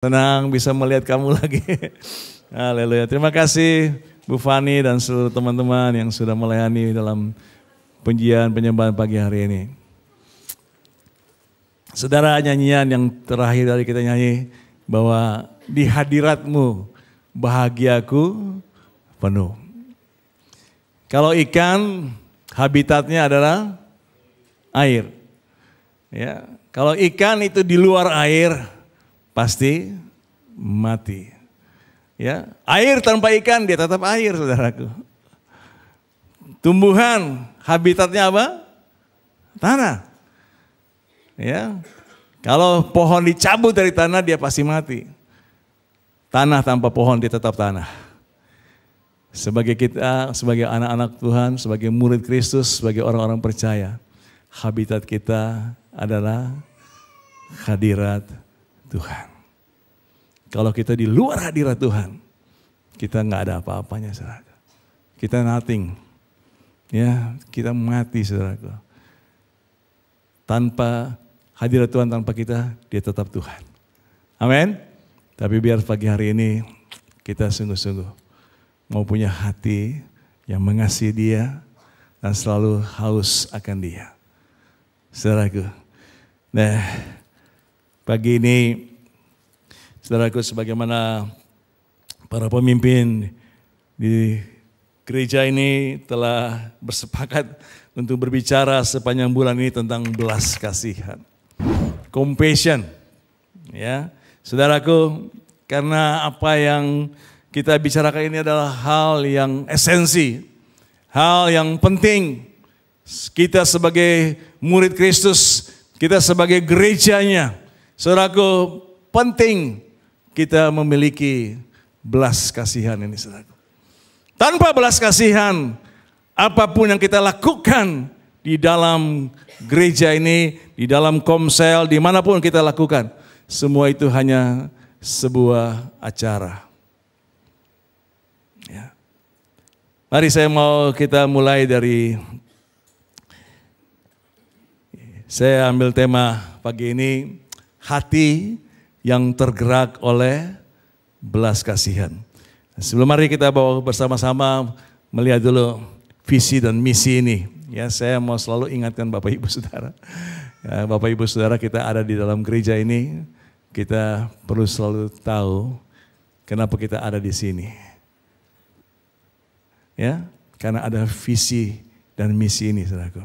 Senang bisa melihat kamu lagi. Haleluya. Terima kasih Bu Fani dan seluruh teman-teman yang sudah melayani dalam pujian penyembahan pagi hari ini. Saudara, nyanyian yang terakhir dari kita nyanyi bahwa di hadiratmu bahagiaku penuh. Kalau ikan habitatnya adalah air. Ya, kalau ikan itu di luar air pasti mati. Ya, air tanpa ikan dia tetap air, saudaraku. Tumbuhan habitatnya apa? Tanah. Ya, kalau pohon dicabut dari tanah dia pasti mati. Tanah tanpa pohon dia tetap tanah. Sebagai kita, sebagai anak-anak Tuhan, sebagai murid Kristus, sebagai orang-orang percaya, habitat kita adalah hadirat Tuhan. Kalau kita di luar hadirat Tuhan, kita nggak ada apa-apanya, saudara. Kita nothing, ya, kita mati, saudara. Tanpa hadirat Tuhan, tanpa kita, dia tetap Tuhan. Amin. Tapi biar pagi hari ini kita sungguh-sungguh mau punya hati yang mengasihi Dia dan selalu haus akan Dia, saudaraku. Nah, pagi ini, saudaraku, sebagaimana para pemimpin di gereja ini telah bersepakat untuk berbicara sepanjang bulan ini tentang belas kasihan, compassion, ya, saudaraku, karena apa yang kita bicarakan ini adalah hal yang esensi, hal yang penting. Kita sebagai murid Kristus, kita sebagai gerejanya, saudaraku, penting kita memiliki belas kasihan ini, saudaraku. Tanpa belas kasihan, apapun yang kita lakukan di dalam gereja ini, di dalam komsel, dimanapun kita lakukan, semua itu hanya sebuah acara. Ya. Mari kita mulai dari, saya ambil tema pagi ini, hati yang tergerak oleh belas kasihan. Sebelum mari kita bawa bersama-sama melihat dulu visi dan misi ini. Ya, saya mau selalu ingatkan Bapak Ibu Saudara. Ya, Bapak Ibu Saudara, kita ada di dalam gereja ini, kita perlu selalu tahu kenapa kita ada di sini. Ya, karena ada visi dan misi ini, saudaraku.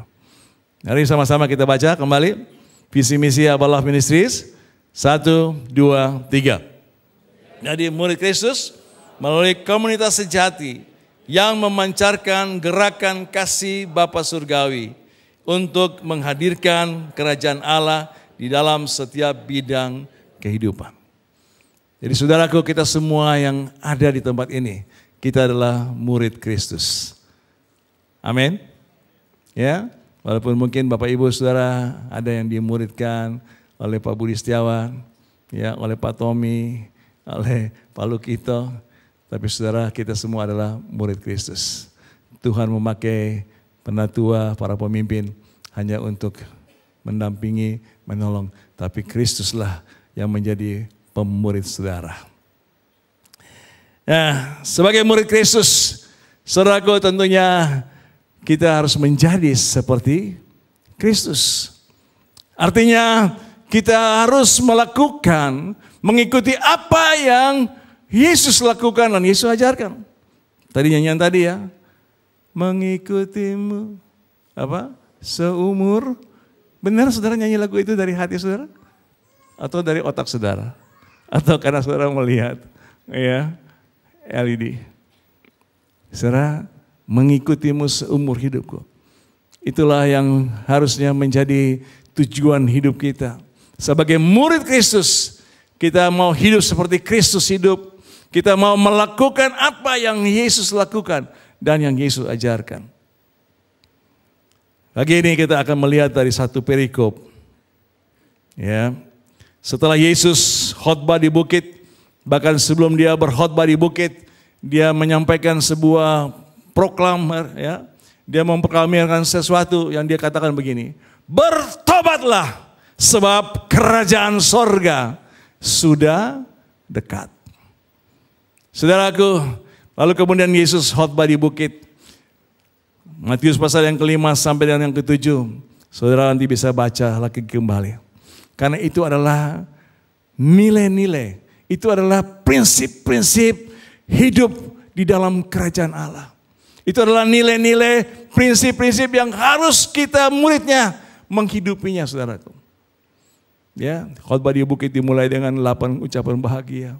Mari sama-sama kita baca kembali visi misi Abah Love Ministries. 1, 2, 3. Jadi murid Kristus melalui komunitas sejati yang memancarkan gerakan kasih Bapa Surgawi untuk menghadirkan kerajaan Allah di dalam setiap bidang kehidupan. Jadi saudaraku, kita semua yang ada di tempat ini, kita adalah murid Kristus. Amin. Ya, walaupun mungkin Bapak Ibu Saudara ada yang dimuridkan oleh Pak Budi Setiawan, ya, oleh Pak Tommy, oleh Pak Lukito, tapi saudara, kita semua adalah murid Kristus. Tuhan memakai penatua, para pemimpin hanya untuk mendampingi, menolong, tapi Kristuslah yang menjadi pemurid saudara. Nah, sebagai murid Kristus, saudaraku, tentunya kita harus menjadi seperti Kristus. Artinya kita harus melakukan, mengikuti apa yang Yesus lakukan dan Yesus ajarkan. Tadi nyanyian tadi, ya, mengikutimu apa? Seumur. Benar saudara nyanyi lagu itu dari hati saudara? Atau dari otak saudara? Atau karena saudara melihat, ya, LED? Saudara, mengikutimu seumur hidupku. Itulah yang harusnya menjadi tujuan hidup kita. Sebagai murid Kristus, kita mau hidup seperti Kristus hidup. Kita mau melakukan apa yang Yesus lakukan dan yang Yesus ajarkan. Pagi ini kita akan melihat dari satu perikop. Ya, setelah Yesus khotbah di bukit, bahkan sebelum dia berkhotbah di bukit, dia menyampaikan sebuah proklamer, ya. Dia memproklamirkan sesuatu yang dia katakan begini, bertobatlah sebab kerajaan sorga sudah dekat. Saudaraku, lalu kemudian Yesus khotbah di bukit. Matius pasal yang ke-5 sampai dengan yang ke-7. Saudara nanti bisa baca lagi kembali. Karena itu adalah nilai-nilai. Itu adalah prinsip-prinsip hidup di dalam kerajaan Allah. Itu adalah nilai-nilai, prinsip-prinsip yang harus kita muridnya menghidupinya, saudaraku. Ya, khotbah di bukit dimulai dengan 8 ucapan bahagia.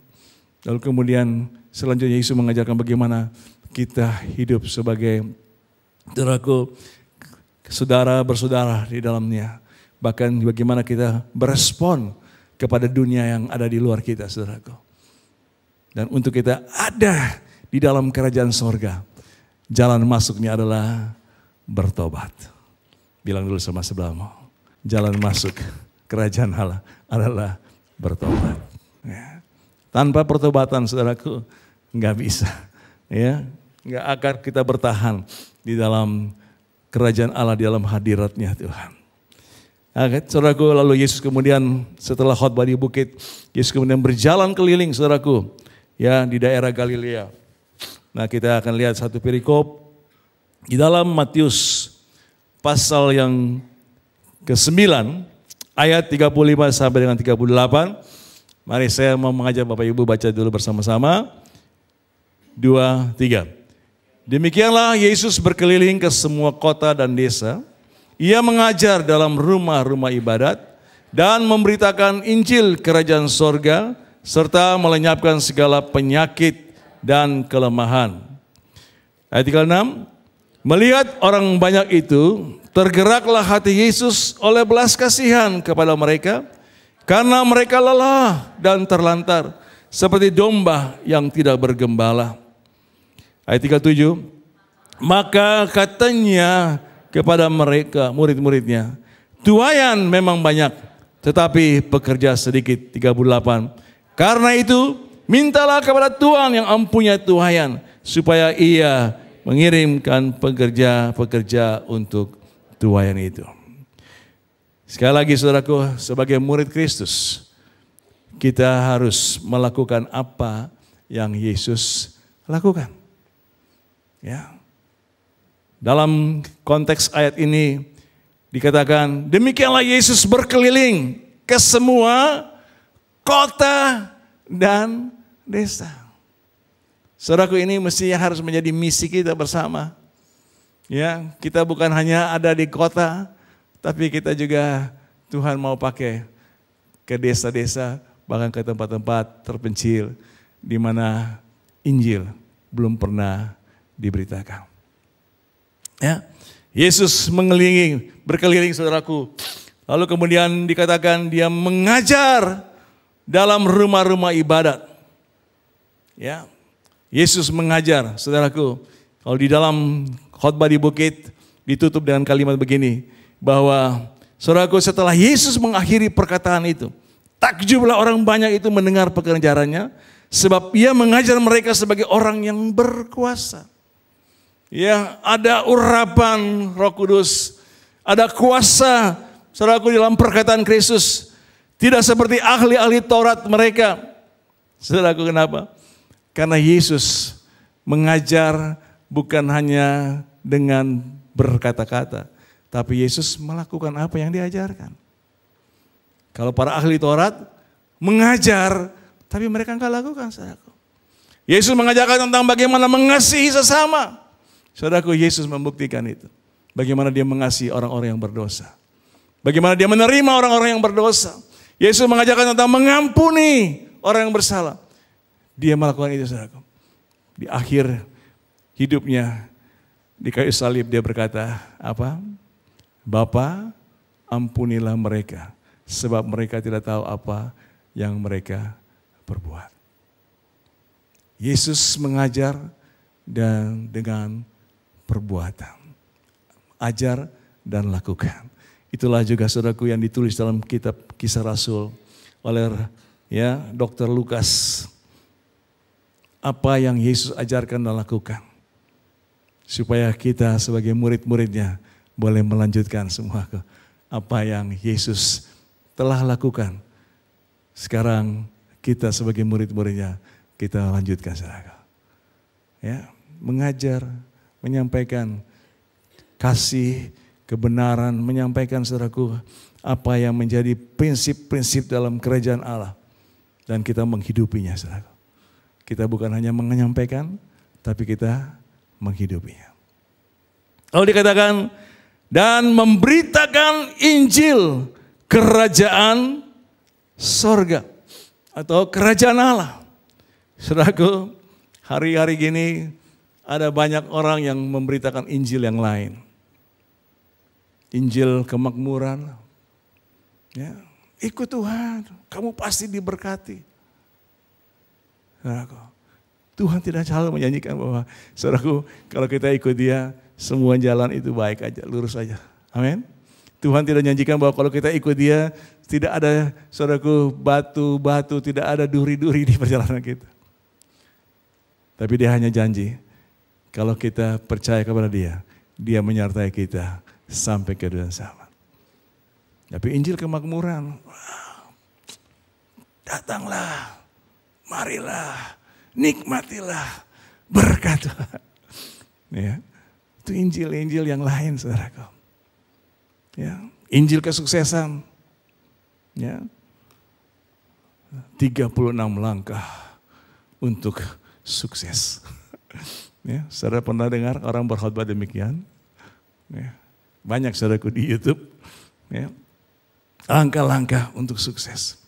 Lalu kemudian selanjutnya Yesus mengajarkan bagaimana kita hidup sebagai, saudaraku, saudara bersaudara di dalamnya. Bahkan bagaimana kita berespon kepada dunia yang ada di luar kita, saudaraku. Dan untuk kita ada di dalam kerajaan sorga, jalan masuknya adalah bertobat. Bilang dulu sama sebelahmu, jalan masuk kerajaan Allah adalah bertobat. Ya. Tanpa pertobatan, saudaraku, nggak bisa. Ya, nggak akan kita bertahan di dalam kerajaan Allah, di dalam hadiratnya Tuhan. Nah, saudaraku, lalu Yesus kemudian setelah khotbah di bukit, Yesus kemudian berjalan keliling, saudaraku, ya, di daerah Galilea. Nah, kita akan lihat satu perikop di dalam Matius pasal yang ke-9 ayat 35 sampai dengan 38. Mari saya mau mengajak Bapak Ibu baca dulu bersama-sama. 2, 3. Demikianlah Yesus berkeliling ke semua kota dan desa. Ia mengajar dalam rumah-rumah ibadat dan memberitakan Injil kerajaan sorga serta melenyapkan segala penyakit dan kelemahan. Ayat 36, melihat orang banyak itu, tergeraklah hati Yesus oleh belas kasihan kepada mereka, karena mereka lelah dan terlantar, seperti domba yang tidak bergembala. Ayat 37, maka katanya kepada mereka, murid-muridnya, tuaian memang banyak, tetapi pekerja sedikit. 38, karena itu mintalah kepada Tuhan yang mempunyai tuaian, supaya ia mengirimkan pekerja-pekerja untuk tuaian itu. Sekali lagi saudaraku, sebagai murid Kristus, kita harus melakukan apa yang Yesus lakukan. Ya. Dalam konteks ayat ini dikatakan, demikianlah Yesus berkeliling ke semua kota dan desa. Saudaraku, ini mestinya harus menjadi misi kita bersama. Ya, kita bukan hanya ada di kota, tapi kita juga Tuhan mau pakai ke desa-desa, bahkan ke tempat-tempat terpencil di mana Injil belum pernah diberitakan. Ya, Yesus berkeliling saudaraku. Lalu kemudian dikatakan dia mengajar dalam rumah-rumah ibadat. Ya, Yesus mengajar, saudaraku. Kalau di dalam khotbah di bukit ditutup dengan kalimat begini, bahwa saudaraku, setelah Yesus mengakhiri perkataan itu, takjublah orang banyak itu mendengar pengajarannya, sebab ia mengajar mereka sebagai orang yang berkuasa. Ya, ada urapan Roh Kudus, ada kuasa, saudaraku, dalam perkataan Kristus. Tidak seperti ahli-ahli Taurat mereka. Saudaraku, kenapa? Karena Yesus mengajar bukan hanya dengan berkata-kata, tapi Yesus melakukan apa yang diajarkan. Kalau para ahli Taurat mengajar, tapi mereka enggak lakukan, saudaraku. Yesus mengajarkan tentang bagaimana mengasihi sesama. Saudaraku, Yesus membuktikan itu. Bagaimana dia mengasihi orang-orang yang berdosa. Bagaimana dia menerima orang-orang yang berdosa. Yesus mengajarkan tentang mengampuni orang yang bersalah. Dia melakukan itu, saudaraku. Di akhir hidupnya di kayu salib dia berkata, apa? Bapa, ampunilah mereka, sebab mereka tidak tahu apa yang mereka perbuat. Yesus mengajar dan dengan perbuatan. Ajar dan lakukan. Itulah juga saudaraku yang ditulis dalam kitab Kisah Rasul oleh Dr. Lukas. Apa yang Yesus ajarkan dan lakukan. Supaya kita sebagai murid-muridnya boleh melanjutkan semua apa yang Yesus telah lakukan. Sekarang kita sebagai murid-muridnya, kita lanjutkan saudara. Ya, mengajar, menyampaikan kasih, kebenaran, menyampaikan saudaraku apa yang menjadi prinsip-prinsip dalam kerajaan Allah. Dan kita menghidupinya saudaraku. Kita bukan hanya menyampaikan, tapi kita menghidupinya. Lalu dikatakan, dan memberitakan Injil kerajaan sorga atau kerajaan Allah. Saudaraku, hari-hari gini ada banyak orang yang memberitakan Injil yang lain. Injil kemakmuran. Ya, ikut Tuhan, kamu pasti diberkati. Saudaraku, Tuhan tidak selalu menyanyikan bahwa saudaraku, kalau kita ikut Dia, semua jalan itu baik aja, lurus aja. Amin. Tuhan tidak menjanjikan bahwa kalau kita ikut Dia, tidak ada saudaraku batu-batu, tidak ada duri-duri di perjalanan kita. Tapi Dia hanya janji, kalau kita percaya kepada Dia, Dia menyertai kita sampai ke dunia sama. Tapi Injil kemakmuran, datanglah, marilah, nikmatilah berkat Tuhan. Ya, itu Injil-Injil yang lain saudaraku. Ya, Injil kesuksesan. Ya, 36 langkah untuk sukses. Ya, saudara pernah dengar orang berkhotbah demikian? Ya, banyak saudaraku di YouTube. Ya, langkah-langkah untuk sukses.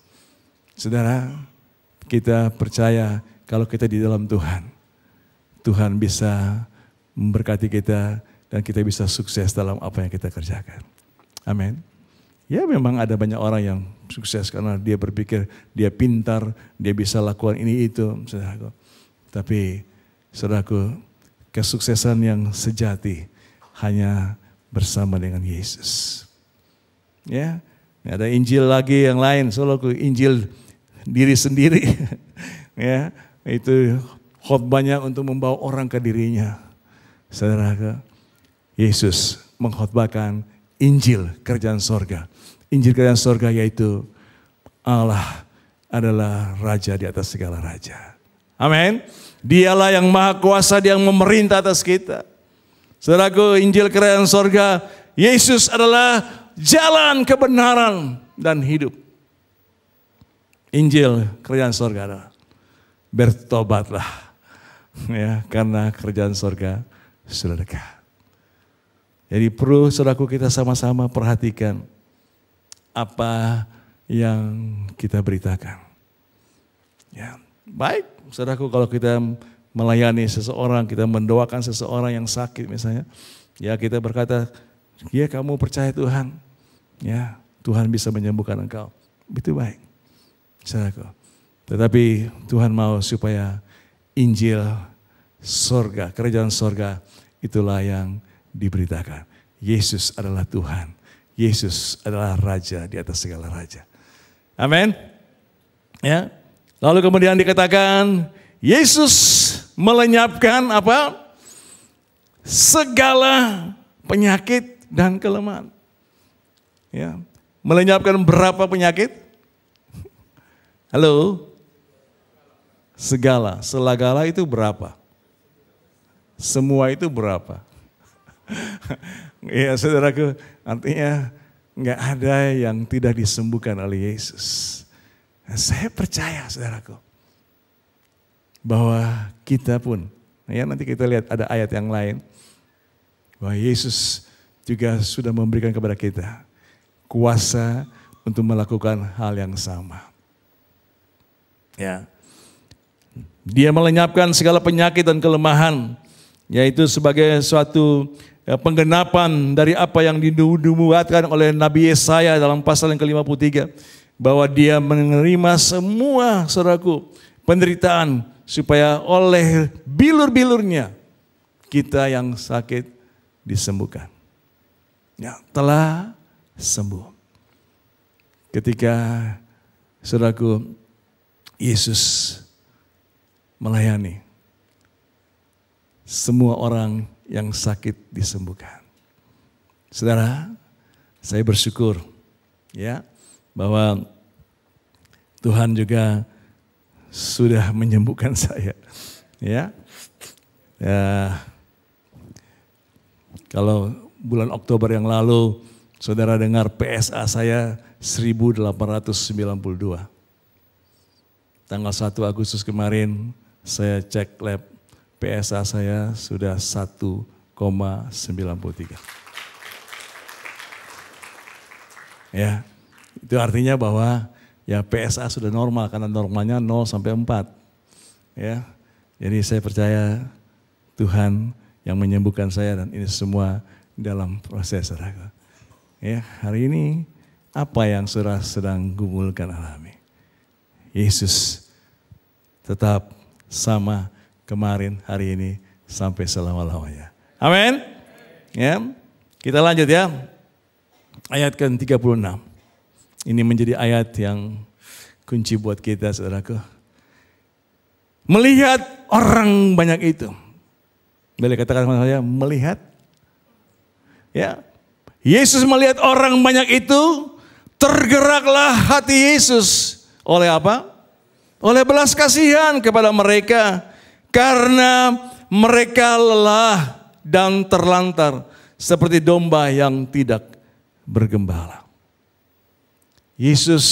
Saudara, kita percaya kalau kita di dalam Tuhan, Tuhan bisa memberkati kita dan kita bisa sukses dalam apa yang kita kerjakan. Amin. Ya memang ada banyak orang yang sukses karena dia berpikir dia pintar, dia bisa lakukan ini itu, saudaraku. Tapi saudaraku, kesuksesan yang sejati hanya bersama dengan Yesus. Ya, ada Injil lagi yang lain, saudaraku, Injil diri sendiri. Ya, itu khotbahnya untuk membawa orang ke dirinya. Saudaraku, Yesus mengkhotbahkan Injil kerajaan sorga. Injil kerajaan sorga yaitu Allah adalah Raja di atas segala raja. Amin. Dialah yang maha kuasa, Dia yang memerintah atas kita. Saudaraku, Injil kerajaan sorga, Yesus adalah jalan kebenaran dan hidup. Injil kerajaan sorga adalah bertobatlah, ya, karena kerajaan sorga sudah dekat. Jadi perlu saudaraku kita sama-sama perhatikan apa yang kita beritakan. Ya, baik saudaraku kalau kita melayani seseorang, kita mendoakan seseorang yang sakit misalnya, ya kita berkata, ya kamu percaya Tuhan, ya Tuhan bisa menyembuhkan engkau, itu baik saudaraku. Tetapi Tuhan mau supaya Injil sorga, kerajaan sorga itulah yang diberitakan. Yesus adalah Tuhan. Yesus adalah Raja di atas segala raja. Amin. Ya. Lalu kemudian dikatakan Yesus melenyapkan apa? Segala penyakit dan kelemahan. Ya. Melenyapkan berapa penyakit? Halo? Segala. Selagala itu berapa? Semua itu berapa? Ya saudaraku, artinya nggak ada yang tidak disembuhkan oleh Yesus. Nah, saya percaya saudaraku, bahwa kita pun, ya nanti kita lihat ada ayat yang lain, bahwa Yesus juga sudah memberikan kepada kita kuasa untuk melakukan hal yang sama. Ya, Dia melenyapkan segala penyakit dan kelemahan, yaitu sebagai suatu penggenapan dari apa yang dinubuatkan oleh Nabi Yesaya dalam pasal yang ke-53, bahwa Dia menerima semua saudaraku penderitaan supaya oleh bilur-bilurnya kita yang sakit disembuhkan. Ya, telah sembuh. Ketika saudaraku Yesus melayani, semua orang yang sakit disembuhkan. Saudara, saya bersyukur ya bahwa Tuhan juga sudah menyembuhkan saya. Ya. Kalau bulan Oktober yang lalu saudara dengar PSA saya 1892. Tanggal 1 Agustus kemarin saya cek lab, PSA saya sudah 1,93. Ya, itu artinya bahwa ya PSA sudah normal karena normalnya 0 sampai 4. Ya. Jadi saya percaya Tuhan yang menyembuhkan saya dan ini semua dalam proses, saudara. Ya, hari ini apa yang saudara sedang gumulkan alami? Yesus tetap sama kemarin, hari ini, sampai selama-lamanya. Amin. Ya, kita lanjut ya. Ayat ke-36. Ini menjadi ayat yang kunci buat kita, saudaraku. Melihat orang banyak itu. Boleh katakan sama saya, melihat. Ya. Yesus melihat orang banyak itu, tergeraklah hati Yesus. Oleh apa? Oleh belas kasihan kepada mereka. Karena mereka lelah dan terlantar seperti domba yang tidak bergembala. Yesus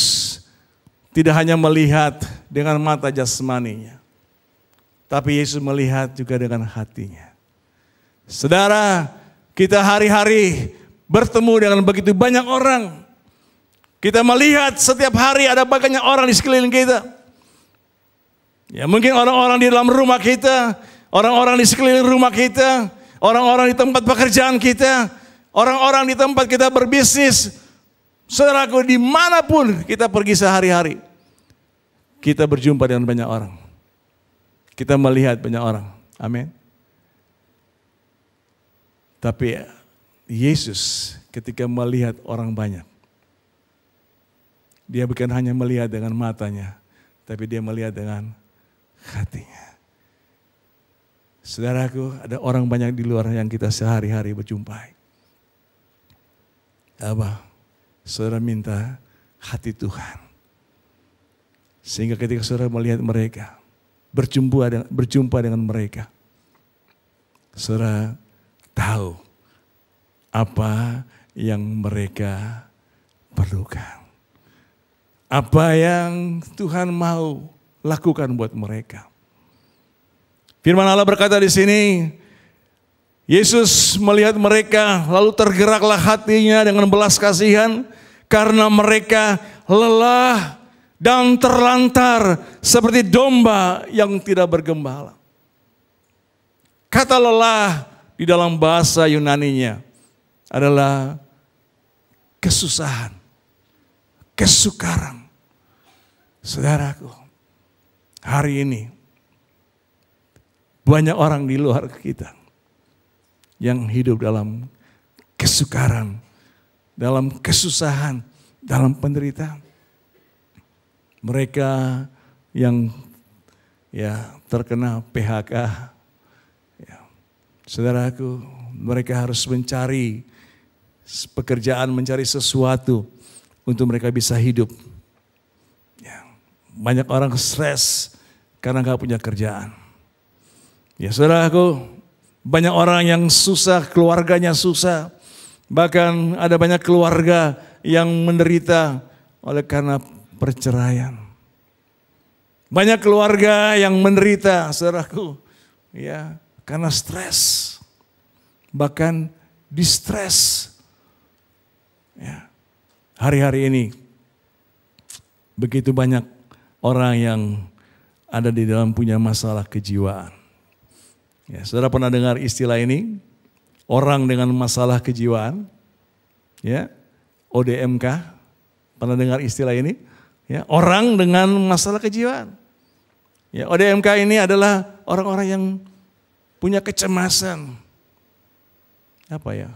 tidak hanya melihat dengan mata jasmaninya, tapi Yesus melihat juga dengan hatinya. Saudara, kita hari-hari bertemu dengan begitu banyak orang. Kita melihat setiap hari ada banyak orang di sekeliling kita. Ya, mungkin orang-orang di dalam rumah kita, orang-orang di sekeliling rumah kita, orang-orang di tempat pekerjaan kita, orang-orang di tempat kita berbisnis. Saudaraku, dimanapun kita pergi sehari-hari, kita berjumpa dengan banyak orang. Kita melihat banyak orang. Amin. Tapi Yesus ketika melihat orang banyak, dia bukan hanya melihat dengan matanya, tapi dia melihat dengan hatinya. Saudaraku, ada orang banyak di luar yang kita sehari-hari berjumpai. Apa? Saudara minta hati Tuhan. Sehingga ketika saudara melihat mereka, berjumpa dengan mereka, saudara tahu apa yang mereka perlukan. Apa yang Tuhan mau lakukan buat mereka. Firman Allah berkata di sini, Yesus melihat mereka lalu tergeraklah hatinya dengan belas kasihan karena mereka lelah dan terlantar seperti domba yang tidak bergembala. Kata lelah di dalam bahasa Yunaninya adalah kesusahan, kesukaran. Saudaraku, hari ini banyak orang di luar kita yang hidup dalam kesukaran, dalam kesusahan, dalam penderitaan. Mereka yang terkena PHK, saudaraku, mereka harus mencari pekerjaan, mencari sesuatu untuk mereka bisa hidup. Banyak orang stres karena gak punya kerjaan. Ya saudaraku, banyak orang yang susah, keluarganya susah. Bahkan ada banyak keluarga yang menderita oleh karena perceraian. Banyak keluarga yang menderita, saudaraku, ya, karena stres. Bahkan distres. Ya. Hari-hari ini begitu banyak orang yang ada di dalam punya masalah kejiwaan. Ya, saudara pernah dengar istilah ini? Orang dengan masalah kejiwaan, ya, ODMK. Pernah dengar istilah ini? Ya, orang dengan masalah kejiwaan. Ya, ODMK ini adalah orang-orang yang punya kecemasan. Apa ya?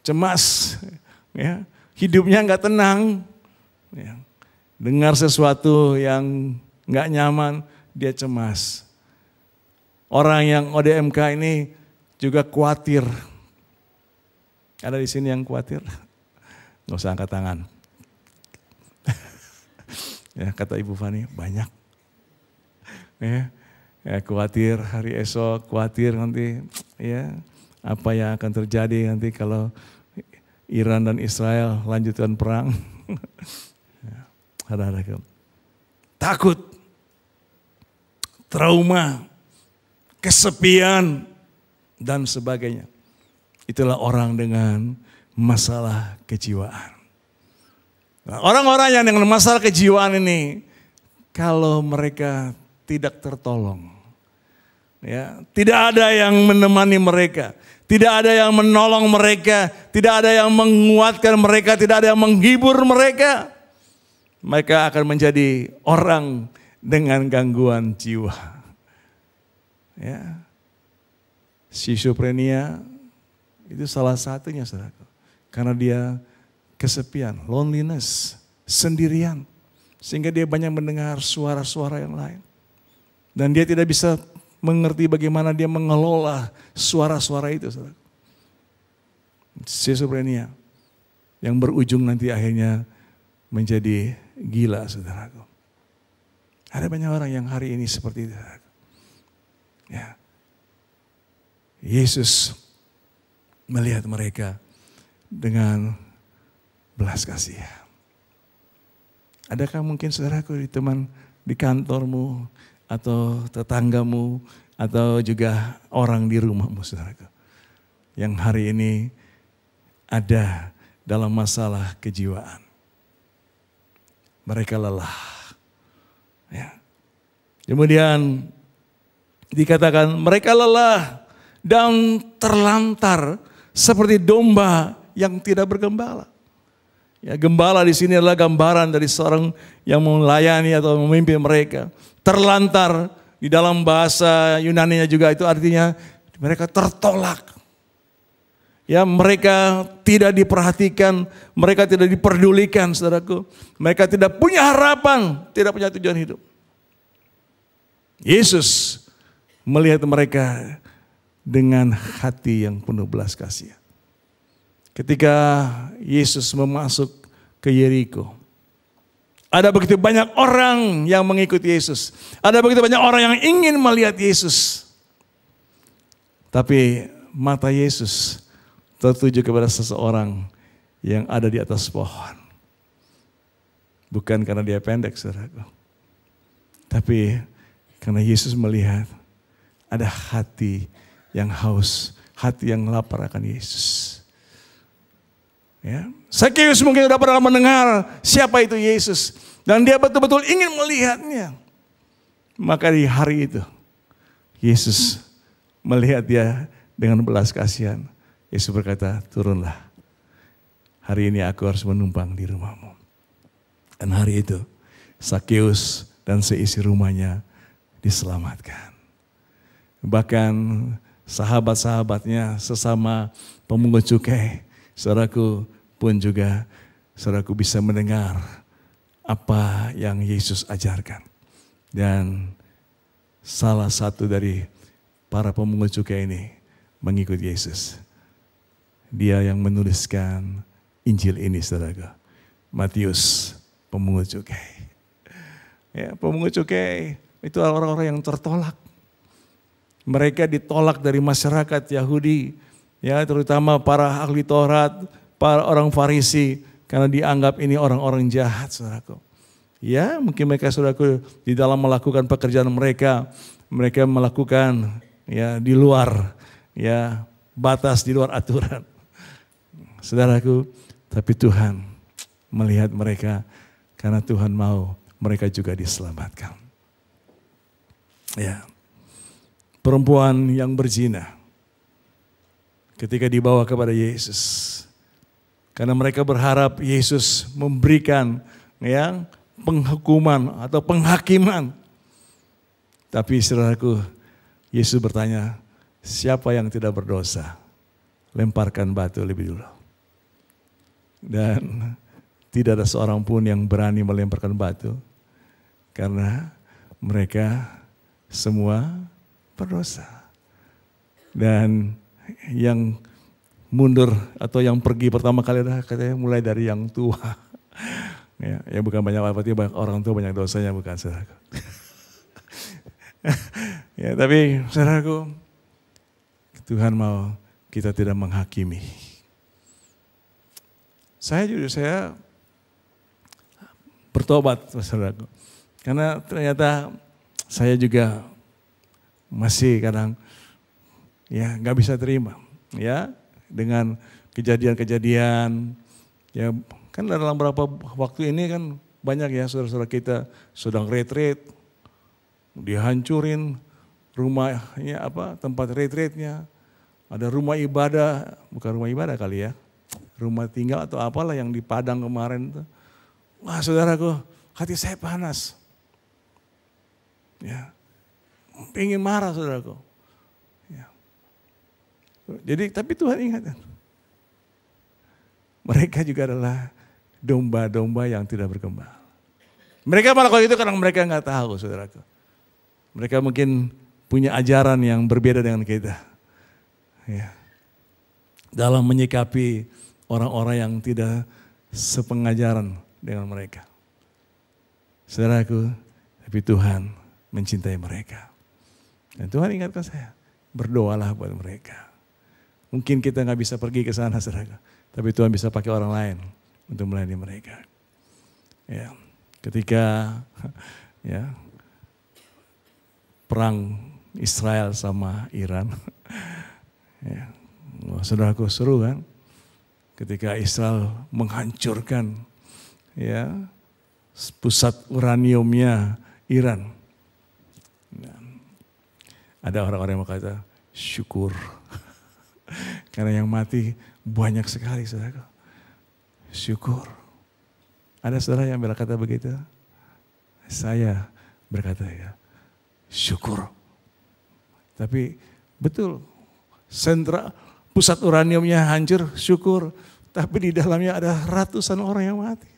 Cemas, ya, hidupnya nggak tenang. Ya. Dengar sesuatu yang nggak nyaman, dia cemas. Orang yang ODMK ini juga khawatir. Ada di sini yang khawatir? Nggak usah angkat tangan. Ya, kata Ibu Fani, banyak. Khawatir hari esok, khawatir nanti ya apa yang akan terjadi nanti kalau Iran dan Israel lanjutkan perang. Takut, trauma, kesepian, dan sebagainya. Itulah orang dengan masalah kejiwaan. Nah, orang-orang yang dengan masalah kejiwaan ini, kalau mereka tidak tertolong, ya, tidak ada yang menemani mereka, tidak ada yang menolong mereka, tidak ada yang menguatkan mereka, tidak ada yang menghibur mereka, mereka akan menjadi orang dengan gangguan jiwa. Ya. Schizophrenia itu salah satunya, saudaraku. Karena dia kesepian, loneliness, sendirian. Sehingga dia banyak mendengar suara-suara yang lain. Dan dia tidak bisa mengerti bagaimana dia mengelola suara-suara itu, saudaraku. Schizophrenia yang berujung nanti akhirnya menjadi gila, saudaraku. Ada banyak orang yang hari ini seperti itu, saudaraku. Ya. Yesus melihat mereka dengan belas kasihan. Adakah mungkin saudaraku di teman di kantormu atau tetanggamu atau juga orang di rumahmu, saudaraku, yang hari ini ada dalam masalah kejiwaan. Mereka lelah. Ya. Kemudian dikatakan mereka lelah dan terlantar seperti domba yang tidak bergembala. Ya, gembala di sini adalah gambaran dari seorang yang melayani atau memimpin mereka. Terlantar di dalam bahasa Yunani-nya juga itu artinya mereka tertolak. Ya, mereka tidak diperhatikan, mereka tidak diperdulikan, saudaraku. Mereka tidak punya harapan, tidak punya tujuan hidup. Yesus melihat mereka dengan hati yang penuh belas kasihan. Ketika Yesus memasuk ke Yeriko, ada begitu banyak orang yang mengikuti Yesus. Ada begitu banyak orang yang ingin melihat Yesus. Tapi mata Yesus tertuju kepada seseorang yang ada di atas pohon. Bukan karena dia pendek, saudaraku. Tapi karena Yesus melihat ada hati yang haus, hati yang lapar akan Yesus. Ya. Zakheus mungkin sudah pernah mendengar siapa itu Yesus. Dan dia betul-betul ingin melihatnya. Maka di hari itu, Yesus melihat dia dengan belas kasihan. Yesus berkata, turunlah. Hari ini aku harus menumpang di rumahmu. Dan hari itu, Zakheus dan seisi rumahnya diselamatkan. Bahkan sahabat-sahabatnya sesama pemungut cukai, saudaraku pun juga, saudaraku bisa mendengar apa yang Yesus ajarkan. Dan salah satu dari para pemungut cukai ini mengikut Yesus. Dia yang menuliskan Injil ini, saudaraku. Matius, pemungut cukai. Ya, pemungut cukai itu orang-orang yang tertolak. Mereka ditolak dari masyarakat Yahudi, ya, terutama para ahli Taurat, para orang Farisi, karena dianggap ini orang-orang jahat, saudaraku. Ya, mungkin mereka, saudaraku, di dalam melakukan pekerjaan mereka melakukan ya di luar ya batas, di luar aturan. Saudaraku, tapi Tuhan melihat mereka karena Tuhan mau mereka juga diselamatkan. Ya. Perempuan yang berzina ketika dibawa kepada Yesus. Karena mereka berharap Yesus memberikan ya penghukuman atau penghakiman. Tapi saudaraku, Yesus bertanya, siapa yang tidak berdosa? Lemparkan batu lebih dulu. Dan tidak ada seorang pun yang berani melemparkan batu. Karena mereka semua berdosa. Dan yang mundur atau yang pergi pertama kali adalah katanya mulai dari yang tua. Ya bukan banyak apa-apa, banyak orang tua banyak dosanya, bukan, saudara. Ya, tapi saudaraku, Tuhan mau kita tidak menghakimi. Saya bertobat, saudaraku. Karena ternyata saya juga masih kadang ya nggak bisa terima ya dengan kejadian-kejadian. Ya kan dalam beberapa waktu ini kan banyak ya saudara-saudara kita sedang retreat, dihancurin rumahnya tempat retreatnya, ada rumah ibadah, bukan rumah ibadah kali ya, rumah tinggal atau apalah yang di Padang kemarin tuh. Wah saudaraku, hati saya panas. Ya, ingin marah saudaraku. Ya. Jadi tapi Tuhan ingatkan, mereka juga adalah domba-domba yang tidak berkembang. Mereka melakukan itu karena mereka nggak tahu saudaraku. Mereka mungkin punya ajaran yang berbeda dengan kita. Ya. Dalam menyikapi orang-orang yang tidak sepengajaran dengan mereka. Saudaraku, tapi Tuhan mencintai mereka. Dan Tuhan ingatkan saya, berdoalah buat mereka. Mungkin kita nggak bisa pergi ke sana, saudara, tapi Tuhan bisa pakai orang lain untuk melayani mereka. Ya, ketika ya perang Israel sama Iran, ya, saudaraku seru kan? Ketika Israel menghancurkan ya pusat uraniumnya Iran. Nah, ada orang-orang yang berkata syukur karena yang mati banyak sekali saudara. Syukur. Ada saudara yang berkata begitu? Saya berkata ya syukur. Tapi betul sentra pusat uraniumnya hancur syukur. Tapi di dalamnya ada ratusan orang yang mati.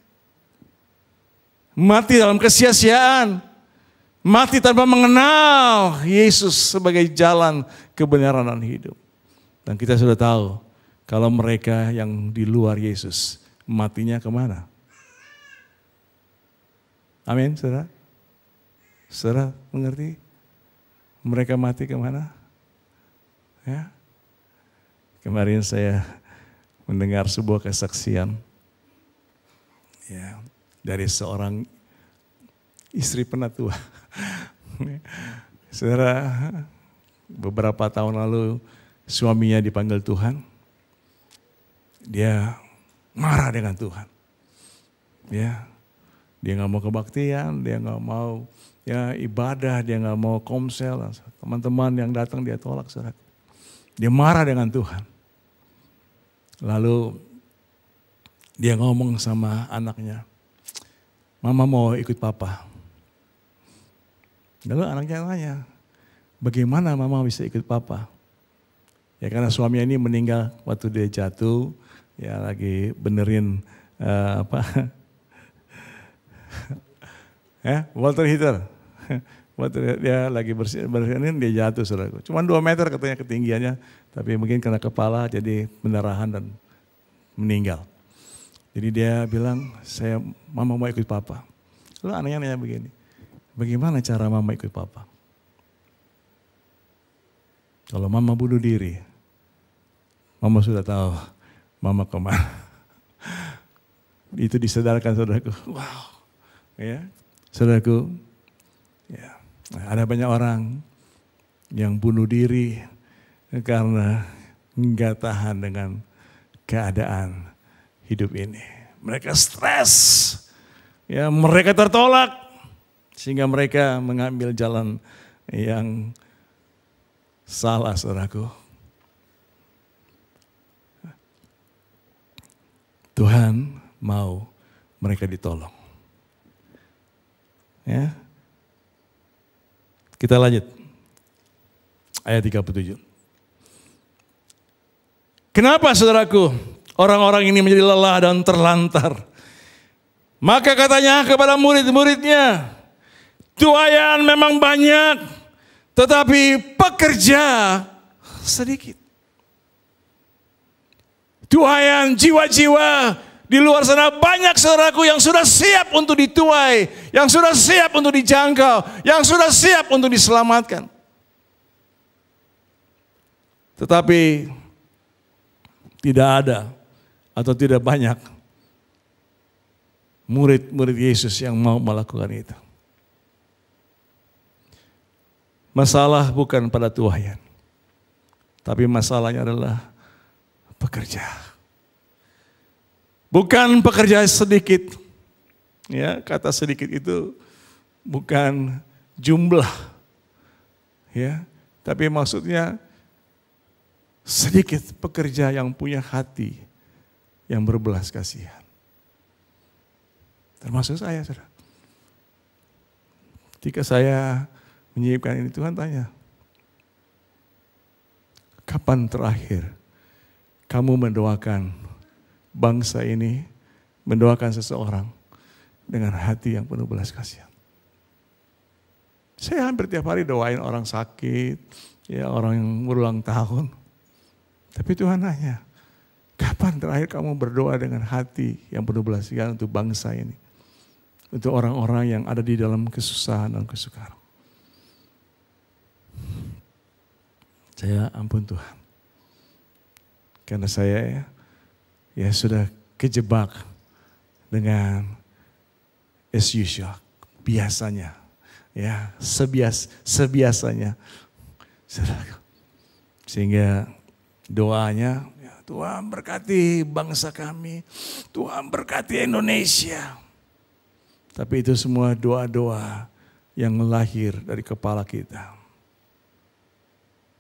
Mati dalam kesia-siaan. Mati tanpa mengenal Yesus sebagai jalan kebenaran dan hidup. Dan kita sudah tahu kalau mereka yang di luar Yesus matinya kemana? Amin, saudara? Saudara mengerti? Mereka mati kemana? Ya. Kemarin saya mendengar sebuah kesaksian ya, dari seorang istri penatua. Saudara, beberapa tahun lalu suaminya dipanggil Tuhan. Dia marah dengan Tuhan. Ya, dia nggak mau kebaktian, dia nggak mau ya ibadah, dia nggak mau komsel. Teman-teman yang datang dia tolak, saudara. Dia marah dengan Tuhan. Lalu dia ngomong sama anaknya, Mama mau ikut papa. Lalu anaknya tanya, bagaimana mama bisa ikut papa? Ya karena suaminya ini meninggal waktu dia jatuh, ya lagi benerin water heater. Dia lagi bersihin dia jatuh saudara. Cuma 2 meter katanya ketinggiannya, tapi mungkin kena kepala jadi pendarahan dan meninggal. Jadi dia bilang, mama mau ikut papa. Lalu anaknya nanya begini, bagaimana cara mama ikut papa? Kalau mama bunuh diri, mama sudah tahu mama kemana. Itu disadarkan saudaraku. Wow, ya, saudaraku. Ya, ada banyak orang yang bunuh diri karena nggak tahan dengan keadaan hidup ini. Mereka stres, ya mereka tertolak sehingga mereka mengambil jalan yang salah, saudaraku. Tuhan mau mereka ditolong. Ya. Kita lanjut. Ayat 37. Kenapa saudaraku orang-orang ini menjadi lelah dan terlantar? Maka katanya kepada murid-muridnya, tuaian memang banyak, tetapi pekerja sedikit. Tuaian jiwa-jiwa Di luar sana banyak saudaraku yang sudah siap untuk dituai, yang sudah siap untuk dijangkau, yang sudah siap untuk diselamatkan. Tetapi tidak ada atau tidak banyak murid-murid Yesus yang mau melakukan itu. Masalah bukan pada tuaian, tapi masalahnya adalah pekerja. Bukan pekerja sedikit, ya kata sedikit itu bukan jumlah, ya, tapi maksudnya sedikit pekerja yang punya hati yang berbelas kasihan. Termasuk saya, saudara. Ketika saya menyiapkan ini, Tuhan tanya, kapan terakhir kamu mendoakan bangsa ini, mendoakan seseorang dengan hati yang penuh belas kasihan? Saya hampir tiap hari doain orang sakit, ya orang yang berulang tahun. Tapi Tuhan nanya, kapan terakhir kamu berdoa dengan hati yang penuh belas kasihan untuk bangsa ini? Untuk orang-orang yang ada di dalam kesusahan dan kesukaran. Saya ampun Tuhan. Karena saya ya sudah kejebak dengan as usual, biasanya, ya sebiasanya, sehingga doanya, ya, Tuhan berkati bangsa kami, Tuhan berkati Indonesia. Tapi itu semua doa-doa yang lahir dari kepala kita.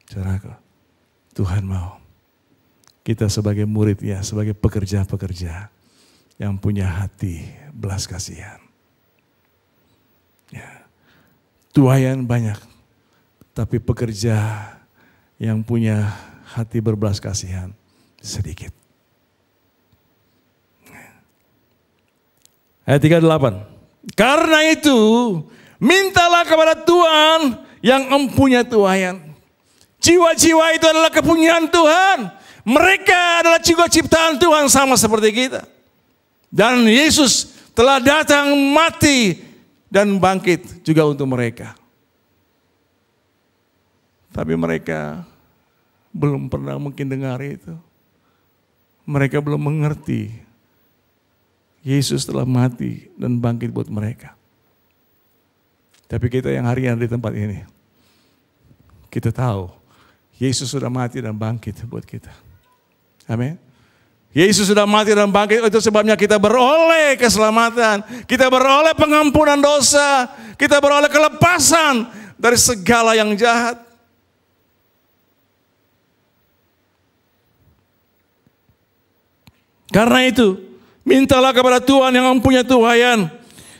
Saudaraku, Tuhan mau kita sebagai muridnya, sebagai pekerja-pekerja yang punya hati belas kasihan. Ya. Tuaian banyak, tapi pekerja yang punya hati berbelas kasihan sedikit. Ayat 38. Karena itu, mintalah kepada Tuhan yang mempunyai tuaian. Jiwa-jiwa itu adalah kepunyaan Tuhan. Mereka adalah jiwa ciptaan Tuhan sama seperti kita. Dan Yesus telah datang mati dan bangkit juga untuk mereka. Tapi mereka belum pernah mungkin dengar itu. Mereka belum mengerti Yesus telah mati dan bangkit buat mereka. Tapi kita yang hari ini di tempat ini, kita tahu Yesus sudah mati dan bangkit buat kita. Amin. Yesus sudah mati dan bangkit, itu sebabnya kita beroleh keselamatan. Kita beroleh pengampunan dosa. Kita beroleh kelepasan dari segala yang jahat. Karena itu, mintalah kepada Tuhan yang mempunyai tuaian,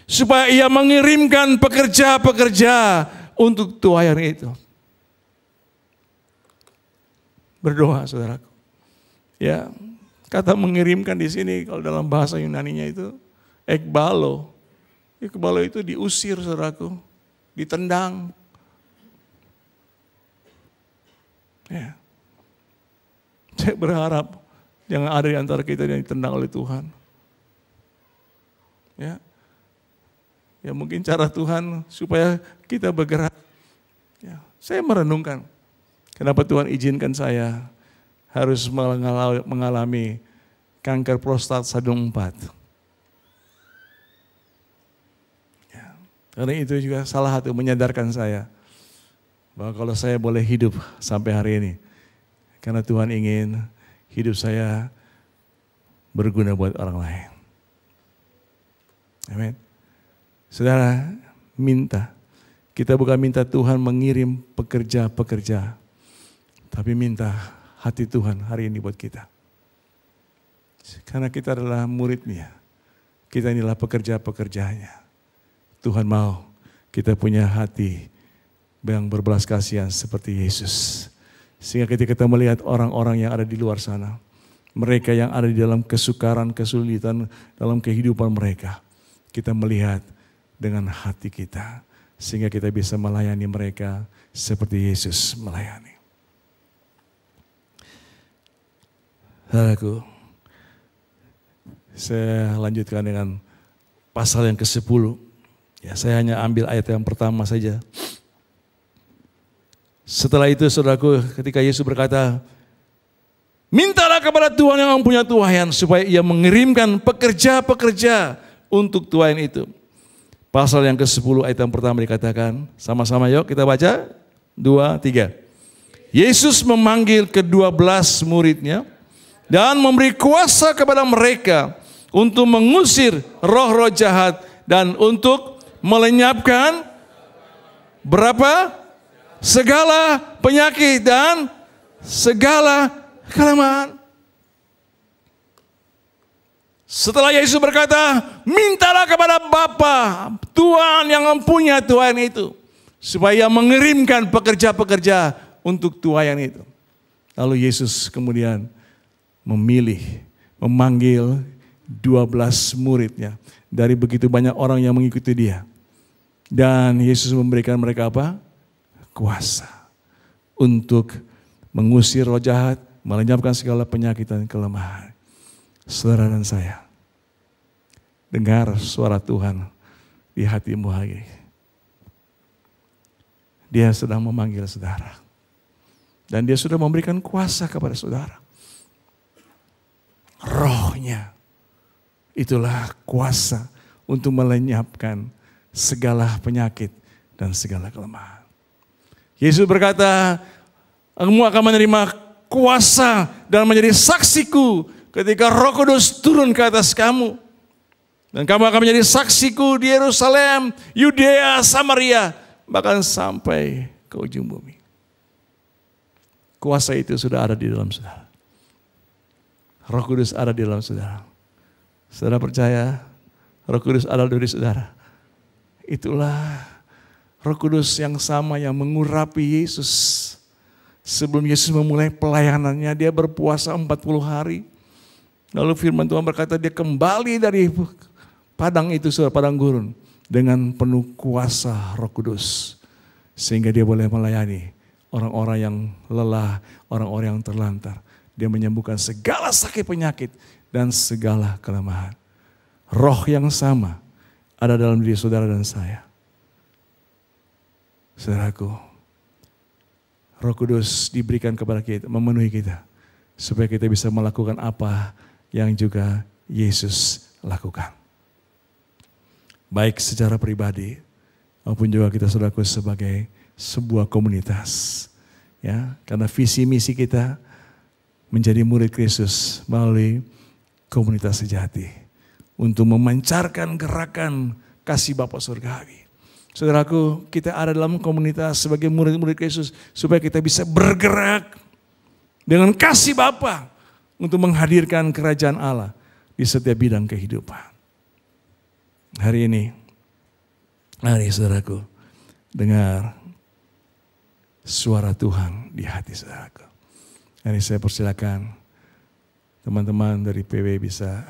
supaya Ia mengirimkan pekerja-pekerja untuk tuaian itu. Berdoa, saudaraku. Ya, kata mengirimkan di sini kalau dalam bahasa Yunaninya itu ekbalo. Ekbalo itu diusir, saudaraku, ditendang. Ya. Saya berharap jangan ada di antara kita yang ditendang oleh Tuhan. Ya. Ya mungkin cara Tuhan supaya kita bergerak. Ya, saya merenungkan kenapa Tuhan izinkan saya harus mengalami kanker prostat stadium 4. Ya, karena itu juga salah satu menyadarkan saya bahwa kalau saya boleh hidup sampai hari ini, karena Tuhan ingin hidup saya berguna buat orang lain. Amin. Saudara, minta. Kita bukan minta Tuhan mengirim pekerja-pekerja, tapi minta hati Tuhan hari ini buat kita. Karena kita adalah murid-Nya. Kita inilah pekerja-pekerjanya. Tuhan mau kita punya hati yang berbelas kasihan seperti Yesus. Sehingga ketika kita melihat orang-orang yang ada di luar sana, mereka yang ada di dalam kesukaran, kesulitan dalam kehidupan mereka, kita melihat dengan hati kita. Sehingga kita bisa melayani mereka seperti Yesus melayani. Saudaraku, Saya lanjutkan dengan pasal yang ke-10. Ya, saya hanya ambil ayat yang pertama saja. Setelah itu saudaraku, ketika Yesus berkata, mintalah kepada Tuhan yang mempunyai tuaian supaya ia mengirimkan pekerja-pekerja untuk tuaian itu. Pasal yang ke-10 ayat yang pertama dikatakan, sama-sama yuk kita baca, 2, 3. Yesus memanggil ke-12 muridnya dan memberi kuasa kepada mereka untuk mengusir roh-roh jahat dan untuk melenyapkan berapa? Segala penyakit dan segala kelemahan. Setelah Yesus berkata, mintalah kepada Bapa, Tuhan yang mempunyai tuaian itu, supaya mengirimkan pekerja-pekerja untuk tuaian itu. Lalu Yesus kemudian memanggil 12 muridnya dari begitu banyak orang yang mengikuti dia. Dan Yesus memberikan mereka apa? Kuasa untuk mengusir roh jahat, melenyapkan segala penyakit dan kelemahan. Saudara dan saya, dengar suara Tuhan di hatimu hari ini. Dia sedang memanggil saudara. Dan dia sudah memberikan kuasa kepada saudara. Rohnya, itulah kuasa untuk melenyapkan segala penyakit dan segala kelemahan. Yesus berkata, kamu akan menerima kuasa dan menjadi saksiku ketika Roh Kudus turun ke atas kamu. Dan kamu akan menjadi saksiku di Yerusalem, Yudea, Samaria, bahkan sampai ke ujung bumi. Kuasa itu sudah ada di dalam saudara. Roh Kudus ada di dalam saudara. Saudara percaya Roh Kudus ada di saudara. Itulah Roh Kudus yang sama yang mengurapi Yesus. Sebelum Yesus memulai pelayanannya, dia berpuasa 40 hari. Lalu firman Tuhan berkata dia kembali dari padang itu, padang gurun, dengan penuh kuasa Roh Kudus. Sehingga dia boleh melayani orang-orang yang lelah, orang-orang yang terlantar. Dia menyembuhkan segala sakit penyakit dan segala kelemahan. Roh yang sama ada dalam diri saudara dan saya. Saudaraku, Roh Kudus diberikan kepada kita, memenuhi kita, supaya kita bisa melakukan apa yang juga Yesus lakukan. Baik secara pribadi, maupun juga kita saudaraku sebagai sebuah komunitas. Ya, karena visi misi kita menjadi murid Kristus melalui komunitas sejati. Untuk memancarkan gerakan kasih Bapa Surgawi. Saudaraku, kita ada dalam komunitas sebagai murid-murid Kristus supaya kita bisa bergerak dengan kasih Bapa untuk menghadirkan kerajaan Allah di setiap bidang kehidupan. Hari ini, mari saudaraku, dengar suara Tuhan di hati saudaraku. Hari saya persilakan teman-teman dari PW bisa